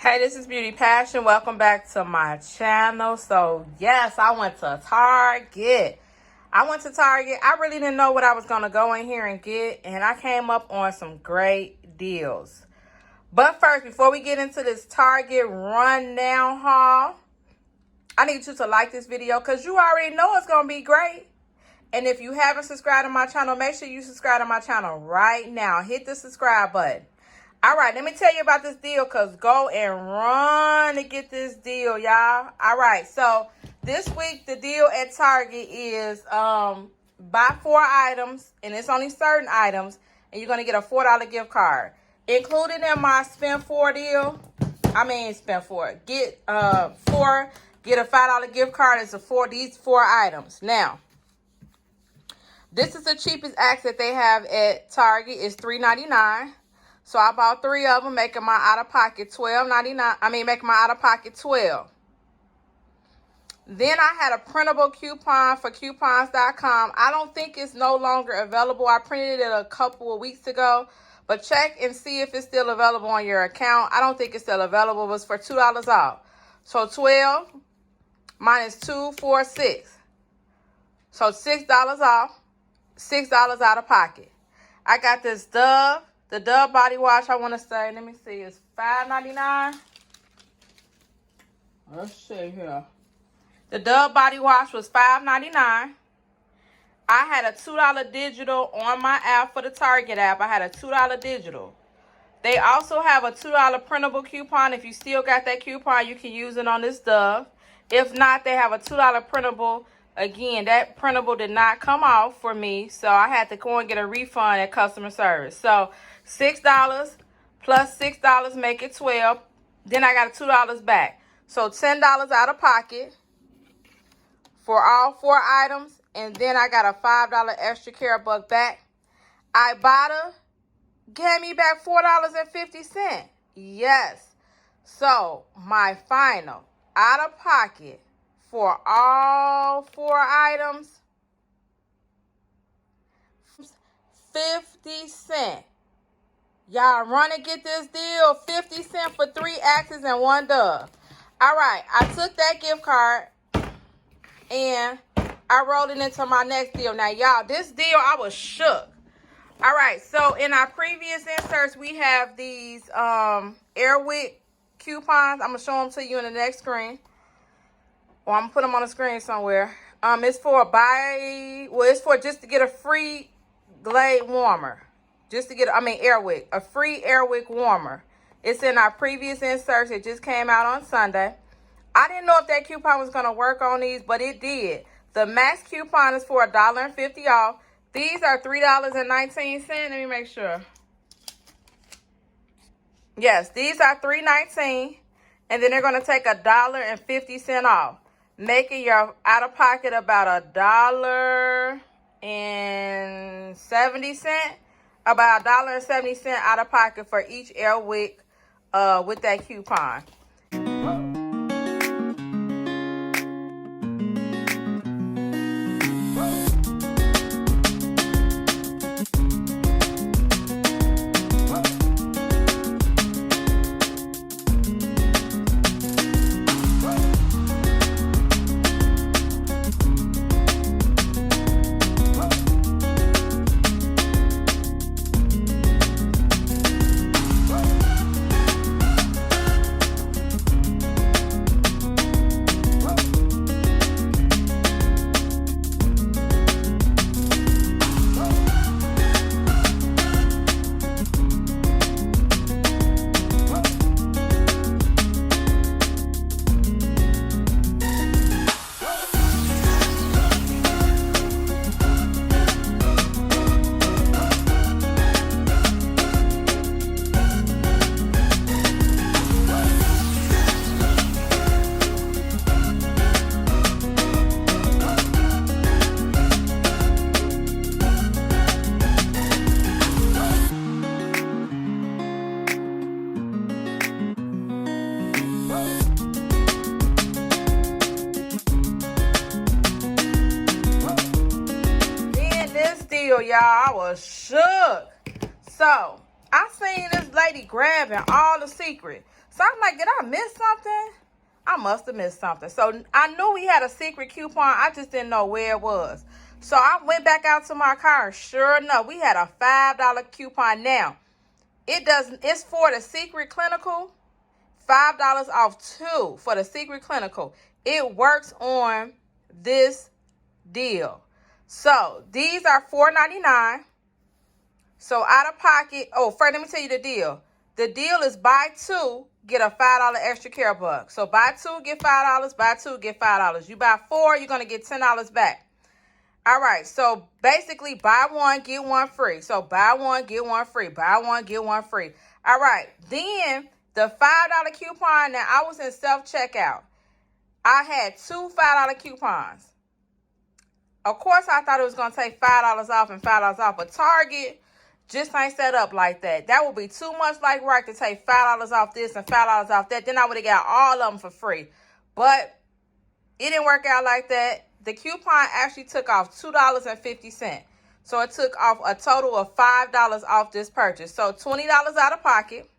Hey, this is Beauty Passion. Welcome back to my channel. So, yes, I went to Target. I really didn't know what I was going to go in here and get, and I came up on some great deals. But first, before we get into this Target rundown haul, I need you to like this video because you already know it's going to be great. And if you haven't subscribed to my channel, make sure you subscribe to my channel right now. Hit the subscribe button. All right, let me tell you about this deal because go and run to get this deal, y'all. All right, so this week the deal at Target is buy 4 items, and it's only certain items, and you're going to get a $4 gift card. Included in my spend 4 deal, get 4, get a $5 gift card. It's these 4 items. Now, this is the cheapest axe that they have at Target. It's $3.99. So I bought 3 of them, making my out-of-pocket $12.99. Making my out-of-pocket $12. Then I had a printable coupon for coupons.com. I don't think it's no longer available. I printed it a couple of weeks ago, but check and see if it's still available on your account. I don't think it's still available. It was for $2 off. So 12 minus 2, 4, 6. So $6 off, $6 out of pocket. I got this Dove. The Dove body wash, I want to say, let me see, it's $5.99. Let's see here. The Dove body wash was $5.99. I had a $2 digital on my app for the Target app. I had a $2 digital. They also have a $2 printable coupon. If you still got that coupon, you can use it on this Dove. If not, they have a $2 printable. Again, that printable did not come off for me, so I had to go and get a refund at customer service. So $6 plus $6 make it $12. Then I got $2 back. So $10 out of pocket for all 4 items. And then I got a $5 extra care buck back. Ibotta gave me back $4.50. Yes. So my final out of pocket for all 4 items, 50 cents. Y'all run and get this deal. 50 cents for 3 axes and 1 Dove. All right, I took that gift card and I rolled it into my next deal. Now, y'all, this deal, I was shook. All right, so in our previous inserts, we have these Wick coupons. I'm going to show them to you in the next screen. Or I'm going to put them on the screen somewhere. It's for just to get a free Glade warmer. Just to get, Wick. A free Wick warmer. It's in our previous inserts. It just came out on Sunday. I didn't know if that coupon was going to work on these, but it did. The max coupon is for $1.50 off. These are $3.19. Let me make sure. Yes, these are $3.19. And then they're going to take $1.50 off, making your out-of-pocket about $1.70. About $1.70 out of pocket for each Wick with that coupon. Y'all, I was shook. So I seen this lady grabbing all the secret. So I'm like, did I miss something? I must have missed something. So I knew we had a secret coupon. I just didn't know where it was. So I went back out to my car. Sure enough, we had a $5 coupon. Now, it's for the secret clinical. $5 off too for the secret clinical. It works on this deal. So these are $4.99. So out of pocket, first let me tell you the deal. The deal is buy two, get a $5 extra care buck. So buy two, get $5, buy two, get $5. You buy four, you're gonna get $10 back. All right, so basically buy one, get one free. So buy one, get one free. Buy one, get one free. All right, then the $5 coupon, now I was in self-checkout. I had two $5 coupons. Of course, I thought it was going to take $5 off and $5 off, but Target just ain't set up like that. That would be too much like work to take $5 off this and $5 off that. Then I would have got all of them for free. But it didn't work out like that. The coupon actually took off $2.50. So it took off a total of $5 off this purchase. So $20 out of pocket.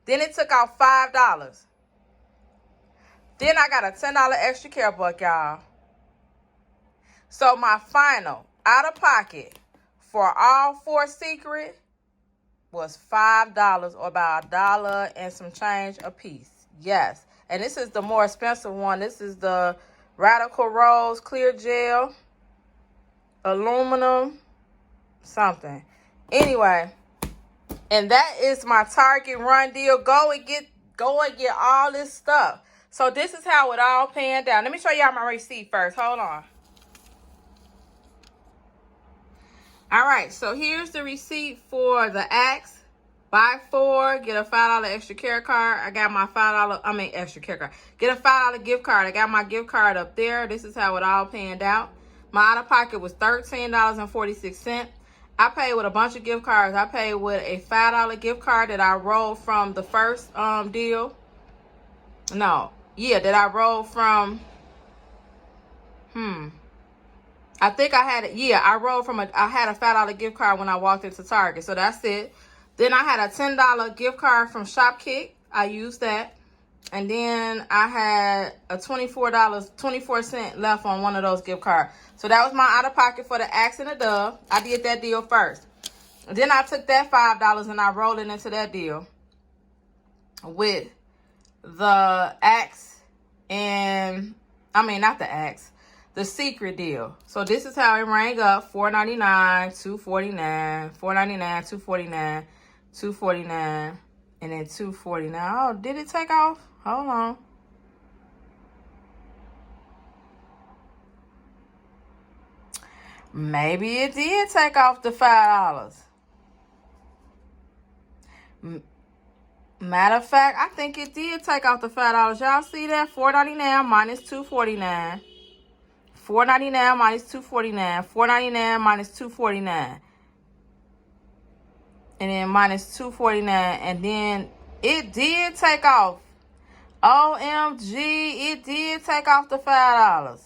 Then it took off $5. Then I got a $10 extra care buck, y'all. So my final out of pocket for all four secret was $5 or about $1 and some change a piece. Yes. And this is the more expensive one. This is the Radical Rose Clear Gel, aluminum, something. Anyway, and that is my Target run deal. Go and get all this stuff. So this is how it all panned out. Let me show y'all my receipt first. Hold on. All right, so here's the receipt for the Axe. Buy four, get a $5 extra care card. I got my extra care card. Get a $5 gift card. I got my gift card up there. This is how it all panned out. My out of pocket was $13.46. I paid with a bunch of gift cards. I paid with a $5 gift card that I rolled from the first deal. That I rolled from. I think I had it. Yeah, I had a $5 gift card when I walked into Target. So that's it. Then I had a $10 gift card from Shopkick. I used that. And then I had a $24 left on one of those gift cards. So that was my out of pocket for the Axe and the Dove. I did that deal first. Then I took that $5 and I rolled it into that deal with the Axe and, not the Axe. The secret deal. So this is how it rang up. $4.99, $2.49, $4.99, $2.49, $2.49, and then $2.49. Oh, did it take off? Hold on. Maybe it did take off the $5. Matter of fact, I think it did take off the $5. Y'all see that? $4.99 minus $2.49. $4.99 minus $2.49. $4.99 minus $2.49. And then minus $2.49. And then it did take off. OMG, it did take off the $5.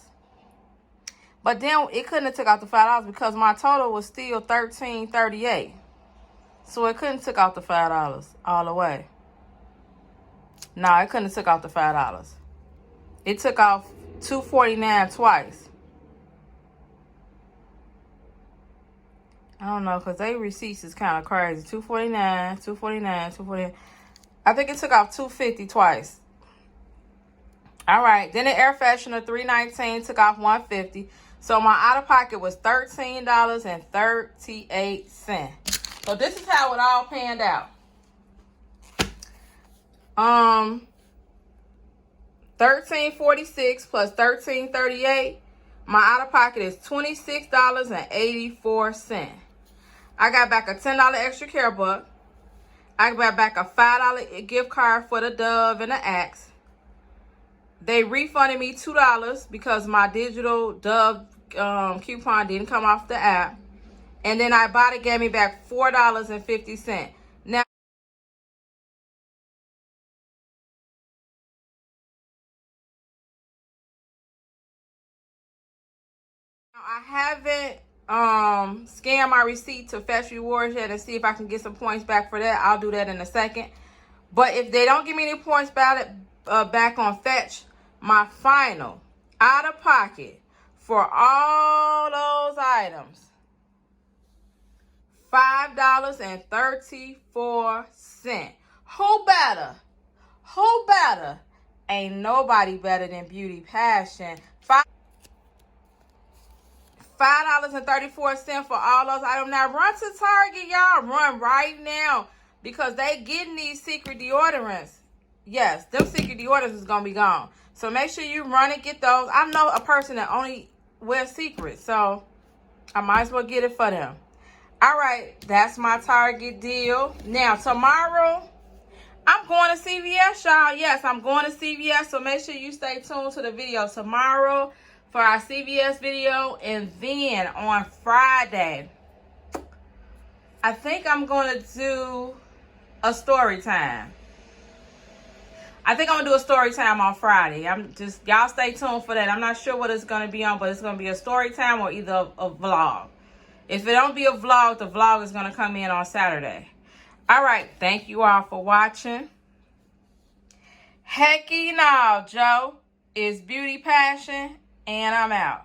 But then it couldn't have took off the $5 because my total was still $13.38. So it couldn't took off the $5 all the way. No, it couldn't have took off the $5. It took off $2.49 twice. I don't know, because they receipts is kind of crazy. $2.49, $2.49, $2.49. I think it took off $2.50 twice. All right. Then the Air Freshener $3.19 took off $1.50. So my out of pocket was $13.38. So this is how it all panned out. $13.46 plus $13.38. My out of pocket is $26.84. I got back a $10 extra care buck. I got back a $5 gift card for the Dove and the Axe. They refunded me $2 because my digital Dove coupon didn't come off the app. And then Ibotta gave me back $4.50. Now, I haven't scanned my receipt to Fetch Rewards yet and see if I can get some points back for that. I'll do that in a second. But if they don't give me any points back on Fetch, my final out of pocket for all those items, $5.34. Who better? Who better? Ain't nobody better than Beauty Passion. $5.34 for all those items. Now run to Target, y'all. Run right now because they getting these secret deodorants. Yes, them secret deodorants is gonna be gone. So make sure you run and get those. I know a person that only wears secrets, so I might as well get it for them. All right, that's my Target deal. Now tomorrow, I'm going to CVS, y'all. Yes, I'm going to CVS, so make sure you stay tuned to the video tomorrow for our CVS video. And then on Friday, I think I'm going to do a story time. I think I'm going to do a story time on Friday. Y'all stay tuned for that. I'm not sure what it's going to be on, but it's going to be a story time or either a vlog. If it don't be a vlog, the vlog is going to come in on Saturday. All right, thank you all for watching. Hecky no, Joe is Beauty Passion, and I'm out.